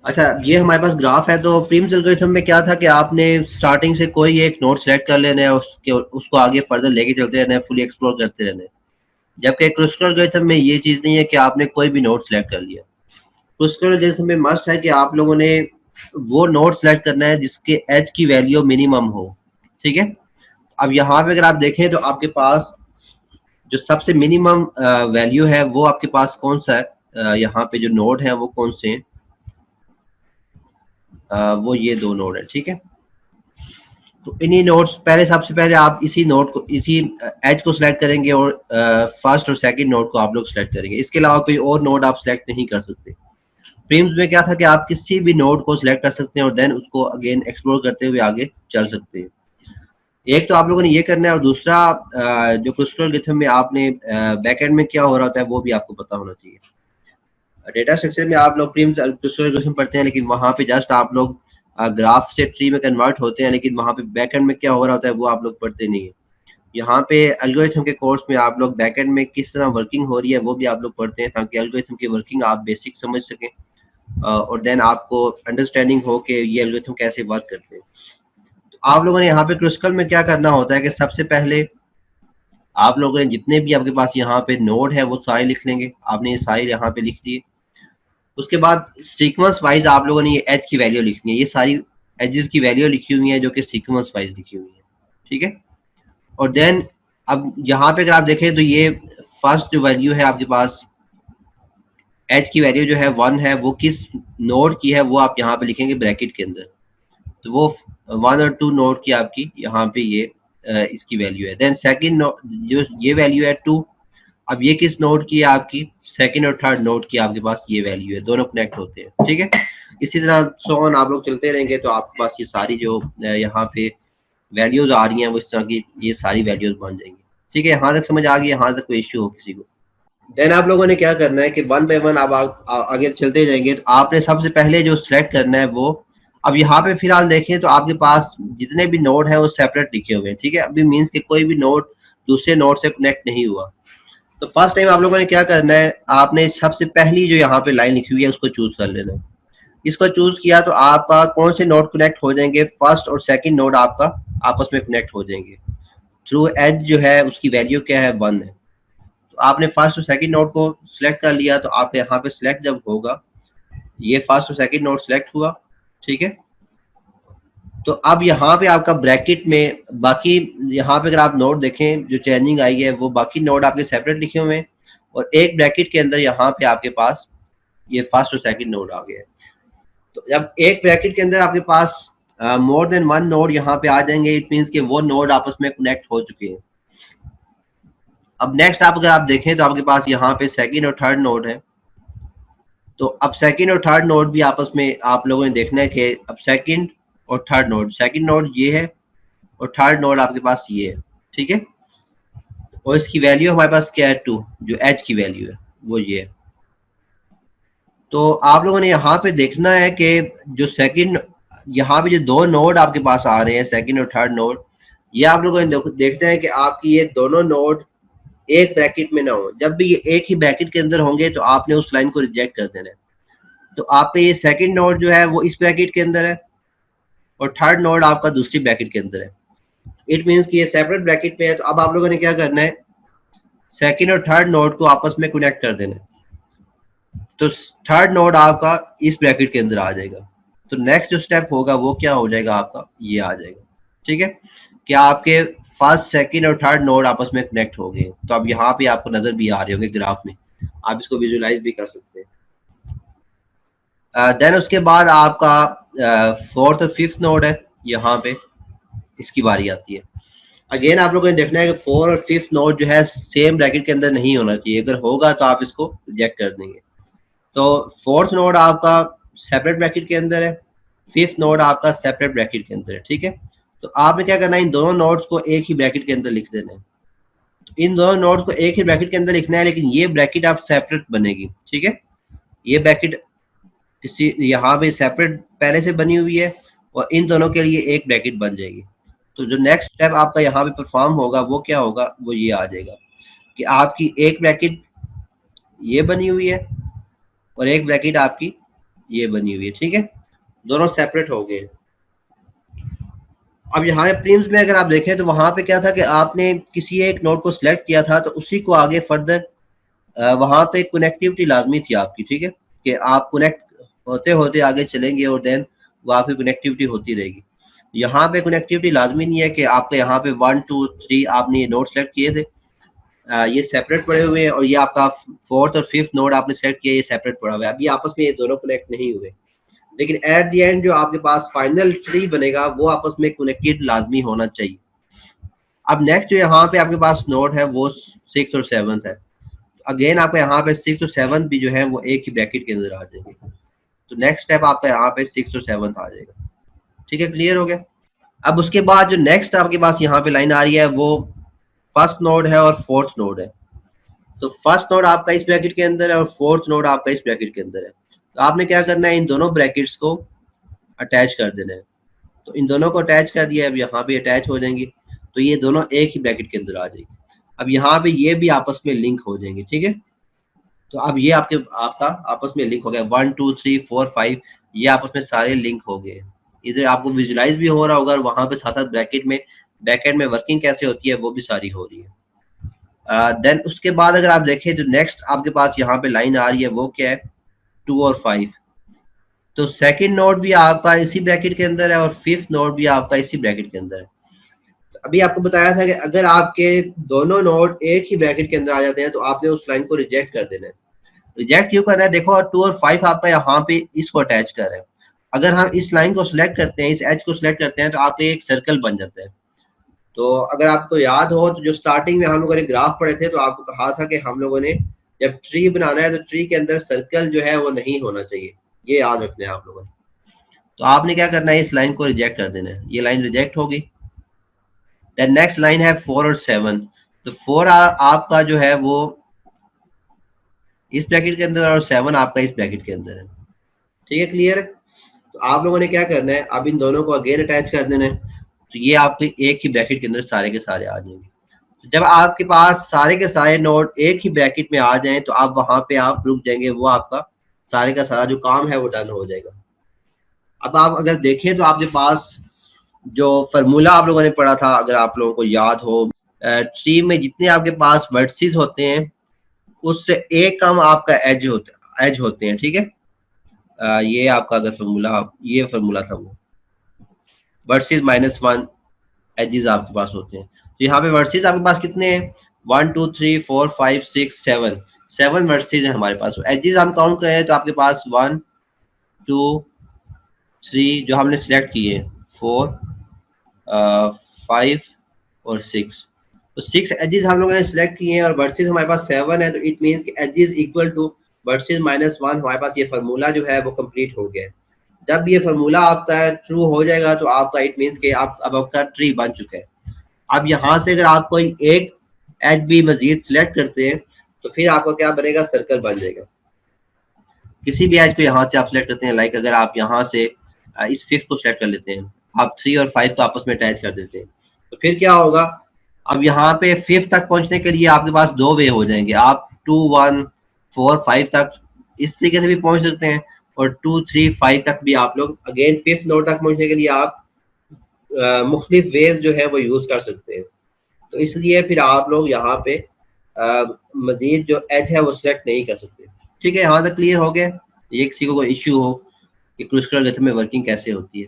अच्छा, ये हमारे पास ग्राफ है। तो प्रीम्स एल्गोरिथम में क्या था कि आपने स्टार्टिंग से कोई एक नोड सेलेक्ट कर लेना है, उसके उसको आगे फर्दर लेके चलते रहना है, फुली एक्सप्लोर करते रहना है। जबकि क्रुस्कल एल्गोरिथम में ये चीज़ नहीं है कि आपने कोई भी नोड सेलेक्ट कर लिया। क्रुस्कल एल्गोरिथम में मस्ट है कि आप लोगों ने वो नोड सेलेक्ट करना है जिसके एज की वैल्यू मिनिमम हो। ठीक है। अब यहाँ पे अगर आप देखें तो आपके पास जो सबसे मिनिमम वैल्यू है वो आपके पास कौन सा है? यहाँ पे जो नोड है वो कौन से हैं? वो ये दो नोड है। ठीक है। तो इन्हीं नोड्स पहले, सबसे पहले आप इसी नोड को, इसी एज को सिलेक्ट करेंगे और फर्स्ट और सेकंड नोड को आप लोग सिलेक्ट करेंगे। इसके अलावा कोई और नोड आप सिलेक्ट नहीं कर सकते। प्रीम्स में क्या था कि आप किसी भी नोड को सिलेक्ट कर सकते हैं और देन उसको अगेन एक्सप्लोर करते हुए आगे चल सकते हैं। एक तो आप लोगों ने ये करना है, और दूसरा जो क्रिस्टल रिथम में आपने बैकएंड में क्या हो रहा होता है वो भी आपको पता होना चाहिए। डेटा स्ट्रक्चर में आप लोग प्रीम्स क्रिस्टल पढ़ते हैं, लेकिन वहाँ पे जस्ट आप लोग ग्राफ से ट्री में कन्वर्ट होते हैं, लेकिन वहाँ पे बैकएंड में क्या हो रहा होता है वो आप लोग पढ़ते नहीं है। यहाँ पे एल्गोरिथम के कोर्स में आप लोग बैकएंड में किस तरह वर्किंग हो रही है वो भी आप लोग पढ़ते हैं, ताकि एल्गोरिथम की वर्किंग आप बेसिक समझ सकें और देन आपको अंडरस्टैंडिंग हो कि ये एल्गोरिथम कैसे वर्क करते हैं। तो आप लोगों ने यहाँ पे क्रिस्कल में क्या करना होता है कि सबसे पहले आप लोगों ने जितने भी आपके पास यहाँ पे नोड है वो सारे लिख लेंगे। आपने ये सारे यहाँ पे लिख दिए। उसके बाद सीक्वेंस वाइज आप लोगों ने ये एज की वैल्यू लिखनी है। ये सारी एजेस की वैल्यू लिखी हुई है जो कि सीक्वेंस वाइज लिखी हुई है। ठीक है। और देन अब यहाँ पे अगर आप देखें तो ये फर्स्ट जो वैल्यू है आपके पास, एच की वैल्यू जो है 1 है, वो किस नोड की है वो आप यहाँ पे लिखेंगे ब्रैकेट के अंदर। तो वो 1 और 2 नोड की आपकी यहाँ पे ये इसकी वैल्यू है। देन सेकंड जो ये वैल्यू है 2, अब ये किस नोड की है आपकी? सेकंड और थर्ड नोड की आपके पास ये वैल्यू है, दोनों कनेक्ट होते हैं। ठीक है। इसी तरह सो ऑन आप लोग चलते रहेंगे तो आपके पास ये सारी जो यहाँ पे वैल्यूज आ रही हैं वो इस तरह की ये सारी वैल्यूज बन जाएंगी। ठीक है। यहाँ तक समझ आ गई? यहाँ तक कोई इश्यू हो किसी को? देन आप लोगों ने क्या करना है कि वन बाय वन अब आप आगे चलते जाएंगे। तो आपने सबसे पहले जो सिलेक्ट करना है वो, अब यहाँ पे फिलहाल देखें तो आपके पास जितने भी नोड हैं वो सेपरेट लिखे हुए हैं। ठीक है। अभी मीन्स कि कोई भी नोड दूसरे नोड से कनेक्ट नहीं हुआ। तो फर्स्ट टाइम आप लोगों ने क्या करना है, आपने सबसे पहली जो यहाँ पे लाइन लिखी हुई है उसको चूज कर लेना है। इसको चूज किया तो आपका कौन से नोड कनेक्ट हो जाएंगे? फर्स्ट और सेकंड नोड आपका आपस में कनेक्ट हो जाएंगे थ्रू एज जो है उसकी वैल्यू क्या है? 1 है। तो आपने फर्स्ट और सेकंड नोड को सिलेक्ट कर लिया। तो आप यहाँ पे सिलेक्ट जब होगा, ये फर्स्ट और सेकंड नोड सिलेक्ट हुआ। ठीक है। तो अब यहाँ पे आपका ब्रैकेट में बाकी, यहाँ पे अगर आप नोड देखें जो चेंजिंग आई है वो बाकी नोड आपके सेपरेट लिखे हुए हैं, और एक ब्रैकेट के अंदर यहाँ पे आपके पास ये फर्स्ट और सेकंड नोड आ गया है। तो जब एक ब्रैकेट के अंदर आपके पास मोर देन वन नोड यहाँ पे आ जाएंगे, इट मीन्स कि वो नोड आपस में कनेक्ट हो चुके हैं। अब नेक्स्ट आप अगर आप देखें तो आपके पास यहाँ पे सेकंड और थर्ड नोड है। तो अब सेकंड और थर्ड नोड भी आपस में आप लोगों ने देखना है कि अब सेकंड और थर्ड नोड, सेकंड नोड ये है और थर्ड नोड आपके पास ये है। ठीक है। और इसकी वैल्यू हमारे पास क्या है? 2, जो एच की वैल्यू है वो ये है। तो आप लोगों ने यहाँ पे देखना है कि जो सेकंड, यहाँ पे जो दो नोड आपके पास आ रहे हैं सेकंड और थर्ड नोड, ये आप लोगों ने देखते हैं कि आपकी ये दोनों नोड एक ब्रैकेट में ना हो। जब भी ये एक ही ब्रैकेट के अंदर होंगे तो आपने उस लाइन को रिजेक्ट कर देना है। तो आपका ये सेकंड नोड जो है वो इस ब्रैकेट के अंदर है और थर्ड नोड आपका दूसरी ब्रैकेट के अंदर है। इट मीन्स कि ये सेपरेट ब्रैकेट पे है। तो अब आप लोगों ने क्या करना है, सेकंड और थर्ड नोड को आपस में कनेक्ट कर देना है। तो थर्ड नोड आपका इस ब्रैकेट के अंदर आ जाएगा। तो नेक्स्ट जो स्टेप होगा वो क्या हो जाएगा? आपका ये आ जाएगा। ठीक है। क्या आपके फर्स्ट सेकंड और थर्ड नोड आपस में कनेक्ट हो गए? तो अब यहाँ पे आपको नजर भी आ रहे होंगे ग्राफ में, आप इसको विजुलाइज भी कर सकते हैं। देन उसके बाद आपका फोर्थ और फिफ्थ नोड है, यहाँ पे इसकी बारी आती है। अगेन आप लोगों ने देखना है कि 4 और 5th नोड जो है सेम ब्रैकेट के अंदर नहीं होना चाहिए। अगर होगा तो आप इसको रिजेक्ट कर देंगे। तो 4th नोड आपका सेपरेट ब्रैकेट के अंदर है, 5th नोड आपका सेपरेट ब्रैकेट के अंदर है। ठीक है। तो आपने क्या करना है, इन दोनों नोड्स को एक ही ब्रैकेट के अंदर लिख देना है। तो इन दोनों नोड्स को एक ही ब्रैकेट के अंदर लिखना है, लेकिन ये ब्रैकेट आप सेपरेट बनेगी। ठीक है। ये ब्रैकेट किसी यहाँ पे सेपरेट पहले से बनी हुई है और इन दोनों के लिए एक ब्रैकेट बन जाएगी। तो जो नेक्स्ट स्टेप आपका यहाँ पे परफॉर्म होगा वो क्या होगा? वो ये आ जाएगा कि आपकी एक ब्रैकेट ये बनी हुई है और एक ब्रैकेट आपकी ये बनी हुई है, ठीक है, दोनों सेपरेट हो गए। अब यहाँ प्रीम्स में अगर आप देखें तो वहां पे क्या था कि आपने किसी एक नोड को सिलेक्ट किया था तो उसी को आगे फर्दर वहां पे कनेक्टिविटी लाजमी थी आपकी, ठीक है, कि आप कनेक्ट होते होते आगे चलेंगे और देन वहाँ पे कनेक्टिविटी होती रहेगी। यहाँ पे कनेक्टिविटी लाजमी नहीं है कि आपके यहाँ पे 1 2 3 आपने ये नोड सेलेक्ट किए थे, ये सेपरेट पड़े हुए हैं, और ये आपका फोर्थ और फिफ्थ नोड आपने सेलेक्ट किया, ये सेपरेट पड़ा हुआ है, अभी आपस में ये दोनों कनेक्ट नहीं हुए, लेकिन एट द एंड जो आपके पास फाइनल ट्री बनेगा वो आपस में कनेक्टेड लाजमी होना चाहिए। अब नेक्स्ट जो यहाँ पे आपके पास नोड है वो 6 और 7 है, अगेन आपका यहाँ पे 6 और 7 भी जो है वो एक ही ब्रैकेट के अंदर आ जाएंगे, तो नेक्स्ट स्टेप आपका यहाँ पे 6 और 7 आ जाएगा, ठीक है, क्लियर हो गया। अब उसके बाद जो नेक्स्ट आपके पास यहाँ पे लाइन आ रही है वो फर्स्ट नोड है और फोर्थ नोड है, तो फर्स्ट नोड आपका इस ब्रैकेट के अंदर है और फोर्थ नोड आपका इस ब्रैकेट के अंदर है, तो आपने क्या करना है, इन दोनों ब्रैकेट्स को अटैच कर देना है, तो इन दोनों को अटैच कर दिया, अब यहाँ पे अटैच हो जाएंगी, तो ये दोनों एक ही ब्रैकेट के अंदर आ जाएगी। अब यहाँ पे ये भी आपस में लिंक हो जाएंगे, ठीक है, तो अब ये आपका आपस में लिंक हो गया, 1 2 3 4 5 ये आपस में सारे लिंक हो गए। इधर आपको विजुलाइज भी हो रहा होगा और वहां पे साथ साथ ब्रैकेट में वर्किंग कैसे होती है वो भी सारी हो रही है। देन उसके बाद अगर आप देखें जो नेक्स्ट आपके पास यहाँ पे लाइन आ रही है वो क्या है, 2 और 5, तो सेकंड नोड भी आपका इसी ब्रैकेट के अंदर है और फिफ्थ नोड भी आपका इसी ब्रैकेट के अंदर है। अभी आपको बताया था कि अगर आपके दोनों नोड एक ही ब्रैकेट के अंदर आ जाते हैं तो आपने उस लाइन को रिजेक्ट कर देना है। रिजेक्ट क्यों करना है, देखो 2 और 5 आपका यहाँ पे इसको अटैच कर रहे हैं, अगर हम इस लाइन को सिलेक्ट करते हैं, इस एज को सिलेक्ट करते हैं तो आपके एक सर्कल बन जाता है। तो अगर आपको याद हो तो जो स्टार्टिंग में हम लोगों ने ग्राफ पढ़े थे तो आपको कहा था कि हम लोगों ने जब ट्री बनाना है तो ट्री के अंदर सर्कल जो है वो नहीं होना चाहिए, ये याद रखना है आप लोगों ने। तो आपने क्या करना है, इस लाइन को रिजेक्ट कर देना है, ये लाइन रिजेक्ट होगी। देन नेक्स्ट लाइन है 4 और 7, तो 4 आपका जो है वो इस ब्रैकेट के अंदर और 7 आपका इस ब्रैकेट के अंदर है, ठीक है, क्लियर है। तो आप लोगों ने क्या करना है, अब इन दोनों को अगेन अटैच कर देना है, तो ये आपके एक ही ब्रैकेट के अंदर सारे के सारे आ जाएंगे। तो जब आपके पास सारे के सारे नोड एक ही ब्रैकेट में आ जाएं तो आप वहां पे आप रुक जाएंगे, वो आपका सारे का सारा जो काम है वो डन हो जाएगा। अब आप अगर देखें तो आपके पास जो फार्मूला आप लोगों ने पढ़ा था, अगर आप लोगों को याद हो, ट्री में जितने आपके पास वर्टिसेस होते हैं उससे एक कम आपका एज होते हैं, ठीक है। ये आपका अगर ये फार्मूला था वो वर्सेस -1 एजेस आपके पास होते हैं, तो यहाँ पे वर्सेस आपके पास कितने हैं, 1 2 3 4 5 6 7 वर्सेस है हमारे पास। एजेस हम काउंट करें तो आपके पास 1 2 3 जो हमने सिलेक्ट किए 4 5 और 6, तो 6 एजेस हम लोगों ने सिलेक्ट किए हैं और वर्सेस हमारे पास 7 है, तो इट मींस कि एजेस इक्वल टू वर्सेस -1, हमारे पास ये फार्मूला जो है वो कंप्लीट हो गया है। जब ये फार्मूला आपका ट्रू हो जाएगा तो आपका इट मींस कि आप अब आपका ट्री बन चुका है। अब यहाँ से अगर आप कोई एक एज भी मजीद सिलेक्ट करते हैं तो फिर आपका क्या बनेगा, सर्कल बन जाएगा। किसी भी एज को यहाँ से आप सिलेक्ट करते हैं, लाइक अगर आप यहाँ से इस फिफ्थ को सिलेक्ट कर लेते हैं, आप 3 और 5 को आपस में अटैच कर देते हैं, तो फिर क्या होगा, अब यहाँ पे फिफ्थ तक पहुंचने के लिए आपके पास 2 वे हो जाएंगे, आप 2 1 4 5 तक इस तरीके से भी पहुंच सकते हैं और 2 3 5 तक भी आप लोग अगेन फिफ्थ नोड तक पहुंचने के लिए आप मुख्तलिफ वेज जो है वो यूज कर सकते हैं। तो इसलिए फिर आप लोग यहाँ पे मजीद जो एज है वो सिलेक्ट नहीं कर सकते, ठीक है, यहाँ तक क्लियर हो गया। ये किसी को कोई इश्यू हो कि क्रूस्कल गैथर में वर्किंग कैसे होती है।